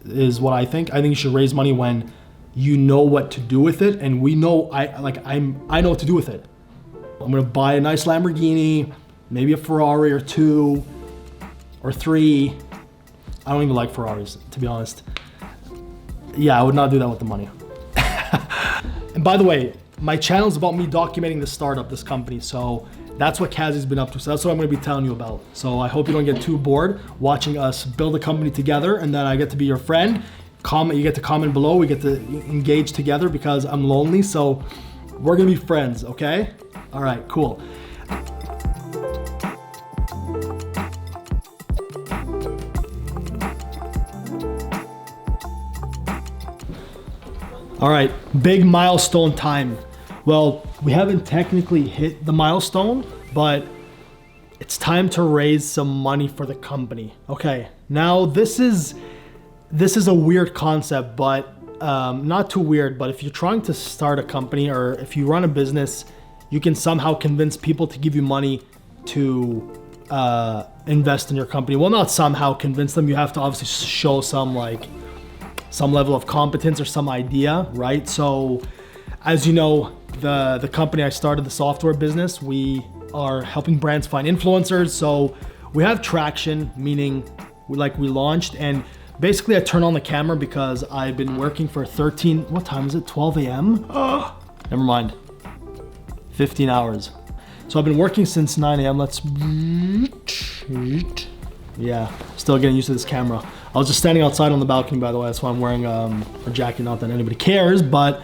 is what I think. I think you should raise money when you know what to do with it, and we know I know what to do with it. I'm gonna buy a nice Lamborghini, maybe a Ferrari or 2 or 3. I don't even like Ferraris, to be honest. Yeah, I would not do that with the money. And by the way, my channel is about me documenting the startup, this company. So that's what Kazi's been up to. So that's what I'm gonna be telling you about. So I hope you don't get too bored watching us build a company together, and then I get to be your friend. You get to comment below, we get to engage together because I'm lonely. So we're gonna be friends, okay? All right, cool. All right, big milestone time. Well, we haven't technically hit the milestone, but it's time to raise some money for the company. Okay, now this is a weird concept, but not too weird, but if you're trying to start a company or if you run a business, you can somehow convince people to give you money to invest in your company. Well, not somehow convince them, you have to obviously show some level of competence or some idea, right? So as you know, the company I started, the software business, we are helping brands find influencers. So we have traction, meaning we launched, and basically I turn on the camera because I've been working for 12 a.m.? Never mind, 15 hours. So I've been working since 9 a.m. Yeah, still getting used to this camera. I was just standing outside on the balcony, by the way. That's why I'm wearing a jacket, not that anybody cares, but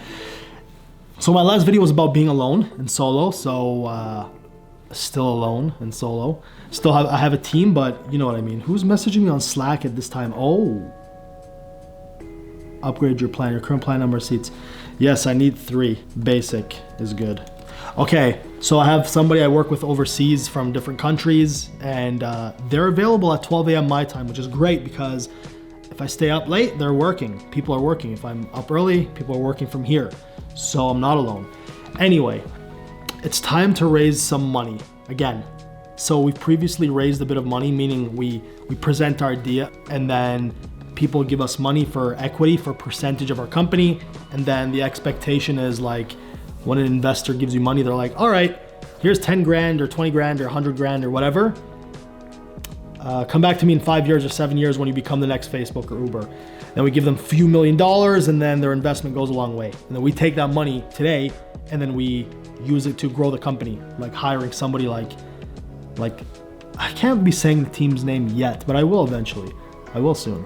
so my last video was about being alone and solo. So still alone and solo. I have a team, but you know what I mean. Who's messaging me on Slack at this time? Oh, upgrade your plan, your current plan number of seats. Yes, I need 3. Basic is good. Okay, so I have somebody I work with overseas from different countries, and they're available at 12 a.m. my time, which is great because if I stay up late, they're working. People are working. If I'm up early, people are working from here. So I'm not alone. Anyway, it's time to raise some money again. So we've previously raised a bit of money, meaning we present our idea and then people give us money for equity, for percentage of our company. And then the expectation is like, when an investor gives you money, they're like, all right, here's 10 grand or 20 grand or 100 grand or whatever. Come back to me in 5 years or 7 years when you become the next Facebook or Uber. Then we give them a few $1 million and then their investment goes a long way. And then we take that money today and then we use it to grow the company, like hiring somebody like I can't be saying the team's name yet, but I will eventually. I will soon.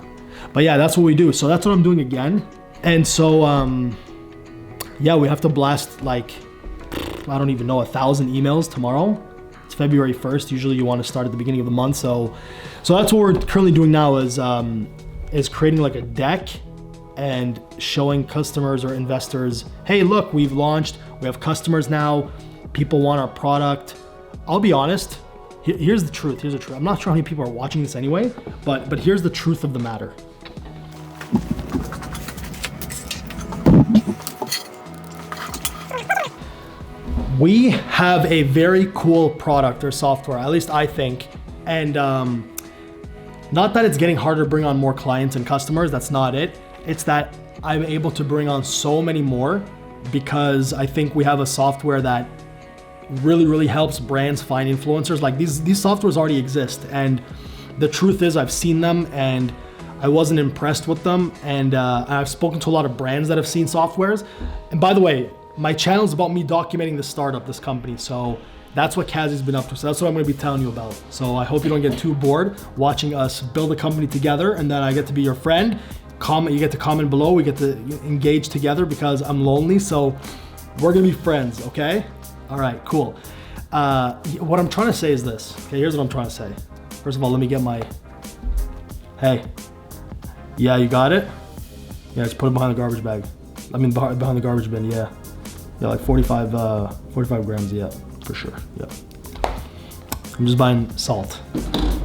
But yeah, that's what we do. So that's what I'm doing again. And so, yeah, we have to blast I don't even know, 1,000 emails tomorrow. It's February 1st. Usually you want to start at the beginning of the month. So that's what we're currently doing now is creating like a deck and showing customers or investors, hey, look, we've launched, we have customers now, people want our product. I'll be honest, here's the truth. I'm not sure how many people are watching this anyway, but here's the truth of the matter. We have a very cool product or software, at least I think. And not that it's getting harder to bring on more clients and customers, that's not it. It's that I'm able to bring on so many more because I think we have a software that really helps brands find influencers. Like these softwares already exist. And the truth is I've seen them and I wasn't impressed with them. And I've spoken to a lot of brands that have seen softwares. And by the way, my channel is about me documenting the startup, this company. So that's what Kazi's been up to. So that's what I'm gonna be telling you about. So I hope you don't get too bored watching us build a company together, and then I get to be your friend. You get to comment below, we get to engage together because I'm lonely. So we're gonna be friends, okay? All right, cool. What I'm trying to say is this. Okay, here's what I'm trying to say. First of all, let me get my, hey. Yeah, you got it? Yeah, just put it behind the garbage bag. I mean, behind the garbage bin, yeah. Yeah, like 45 grams, yeah, for sure, yeah. I'm just buying salt,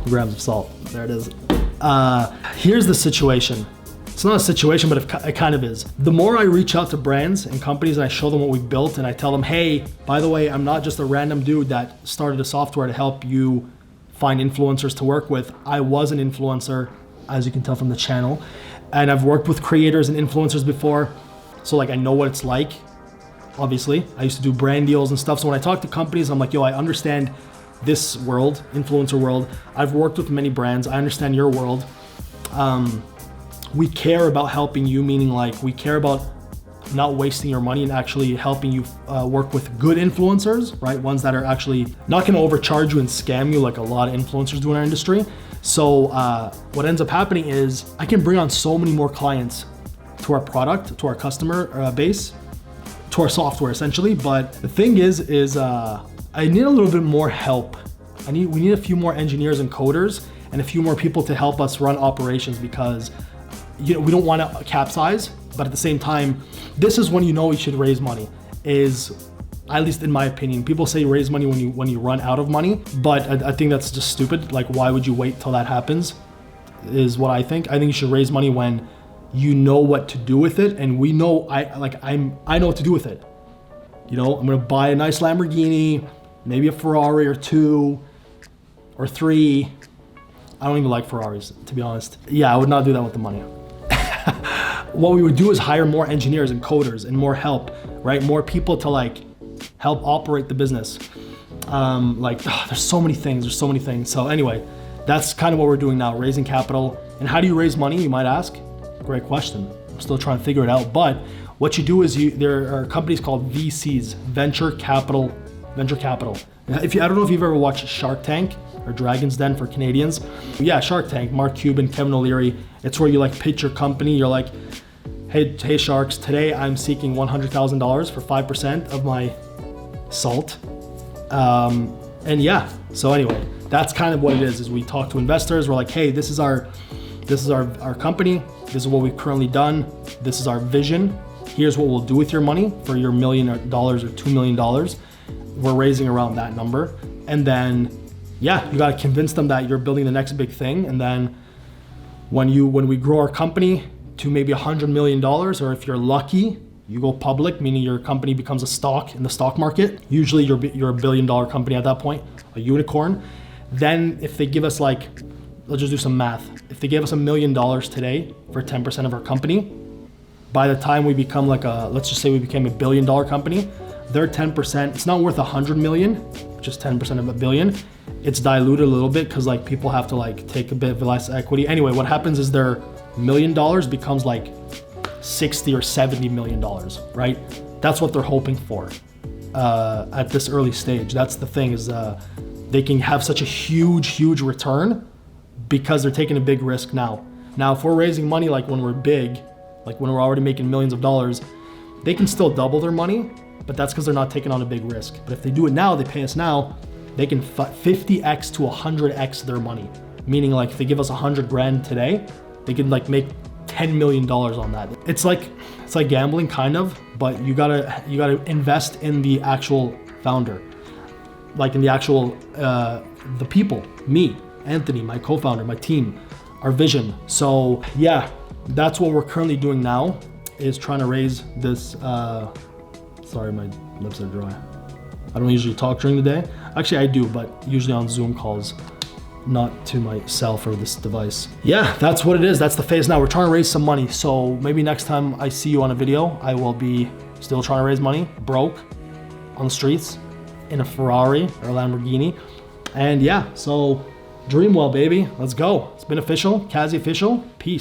grams of salt, there it is. Here's the situation. It's not a situation, but it kind of is. The more I reach out to brands and companies and I show them what we've built and I tell them, hey, by the way, I'm not just a random dude that started a software to help you find influencers to work with. I was an influencer, as you can tell from the channel. And I've worked with creators and influencers before. So like I know what it's like, obviously. I used to do brand deals and stuff. So when I talk to companies, I'm like, yo, I understand this world, influencer world. I've worked with many brands. I understand your world. We care about helping you, meaning like we care about not wasting your money and actually helping you work with good influencers, right? Ones that are actually not gonna overcharge you and scam you like a lot of influencers do in our industry. So what ends up happening is I can bring on so many more clients to our product, to our customer base, to our software essentially. But the thing is I need a little bit more help. We need a few more engineers and coders and a few more people to help us run operations, because we don't want to capsize, but at the same time, this is when you know you should raise money, is at least in my opinion. People say raise money when you run out of money, but I think that's just stupid. Like, why would you wait till that happens, is what I think. I think you should raise money when you know what to do with it, and we know I know what to do with it. I'm gonna buy a nice Lamborghini, maybe a Ferrari or 2 or 3. I don't even like Ferraris, to be honest. Yeah, I would not do that with the money. What we would do is hire more engineers and coders and more help, right? More people to like help operate the business. There's so many things. So anyway, that's kind of what we're doing now, raising capital. And how do you raise money, you might ask? Great question. I'm still trying to figure it out. But what you do is there are companies called VCs, venture capital. I don't know if you've ever watched Shark Tank or Dragon's Den for Canadians. Yeah, Shark Tank, Mark Cuban, Kevin O'Leary. It's where you like pitch your company. You're like, hey sharks, today I'm seeking $100,000 for 5% of my salt. And yeah, so anyway, that's kind of what it is we talk to investors. We're like, hey, this is our company. This is what we've currently done. This is our vision. Here's what we'll do with your money for your $1 million or $2 million. We're raising around that number. And then, yeah, you got to convince them that you're building the next big thing. And then when we grow our company to maybe $100 million, or if you're lucky, you go public, meaning your company becomes a stock in the stock market. Usually you're a $1 billion company at that point, a unicorn. Then if they give us let's just do some math. If they gave us $1 million today for 10% of our company, by the time we become let's just say we became $1 billion company, their 10%, it's not worth 100 million, just 10% of $1 billion. It's diluted a little bit because people have to take a bit of less equity. Anyway, what happens is their $1 million becomes 60 or $70 million, right? That's what they're hoping for at this early stage. That's the thing, is they can have such a huge return because they're taking a big risk now. Now, if we're raising money when we're big, when we're already making millions of dollars, they can still double their money, but that's because they're not taking on a big risk. But if they do it now, they pay us now, they can 50x to 100x their money. Meaning if they give us 100 grand today, they can make $10 million on that. It's like gambling kind of, but you gotta invest in the actual founder, in the actual the people, me, Anthony, my co-founder, my team, our vision. So yeah, that's what we're currently doing now, is trying to raise this. Sorry, my lips are dry. I don't usually talk during the day. Actually, I do, but usually on Zoom calls, not to myself or this device. Yeah, that's what it is. That's the phase now. We're trying to raise some money. So maybe next time I see you on a video, I will be still trying to raise money, broke, on the streets, in a Ferrari or a Lamborghini. And yeah, so dream well, baby. Let's go. It's been official, Kazi official. Peace.